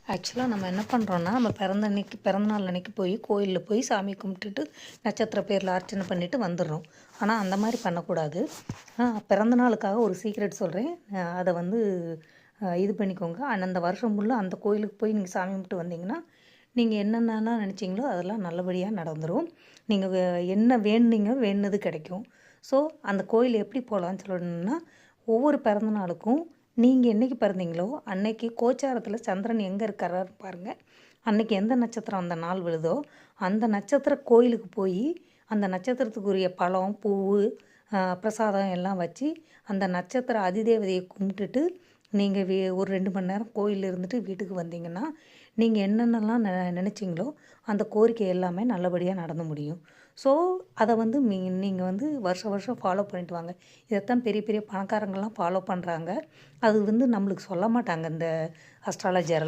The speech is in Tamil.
ஆக்சுவலாக நம்ம என்ன பண்ணுறோன்னா, நம்ம பிறந்தநாள் அன்னைக்கு போய் கோயிலில் போய் சாமி கும்பிட்டுட்டு நட்சத்திர பேரில் அர்ச்சனை பண்ணிவிட்டு வந்துடுறோம். ஆனால் அந்த மாதிரி பண்ணக்கூடாது. பிறந்த நாளுக்காக ஒரு சீக்ரெட் சொல்கிறேன். அதை வந்து இது பண்ணிக்கோங்க. அந்த வருஷம் ஃபுல்லாக அந்த கோயிலுக்கு போய் நீங்கள் சாமி கும்பிட்டு வந்தீங்கன்னா, நீங்கள் என்னென்னலாம் நினச்சிங்களோ அதெல்லாம் நல்லபடியாக நடந்துடும். நீங்கள் என்ன வேணுனீங்க வேணுனது கிடைக்கும். ஸோ அந்த கோயில் எப்படி போகலான்னு சொல்லணும்னா, ஒவ்வொரு பிறந்த நாளுக்கும் நீங்கள் என்றைக்கு பிறந்தீங்களோ அன்னைக்கு கோச்சாரத்தில் சந்திரன் எங்கே இருக்காரான்னு பாருங்கள். அன்னைக்கு எந்த நட்சத்திரம் அந்த நாள் விழுதோ அந்த நட்சத்திர கோயிலுக்கு போய் அந்த நட்சத்திரத்துக்குரிய பழம், பூ, பிரசாதம் எல்லாம் வச்சு அந்த நட்சத்திர அதிதேவதையை கும்பிட்டுட்டு நீங்கள் ஒரு 2 மணி நேரம் கோயிலில் இருந்துட்டு வீட்டுக்கு வந்தீங்கன்னா, நீங்கள் என்னென்னலாம் நினச்சிங்களோ அந்த கோரிக்கை எல்லாமே நல்லபடியாக நடந்து முடியும். ஸோ அதை வந்து நீங்கள் வந்து வருஷம் வருஷம் ஃபாலோ பண்ணிட்டு வாங்க. இதைத்தான் பெரிய பெரிய பணக்காரங்கள்லாம் ஃபாலோ பண்ணுறாங்க. அது வந்து நம்மளுக்கு சொல்ல மாட்டாங்க இந்த அஸ்ட்ராலஜர்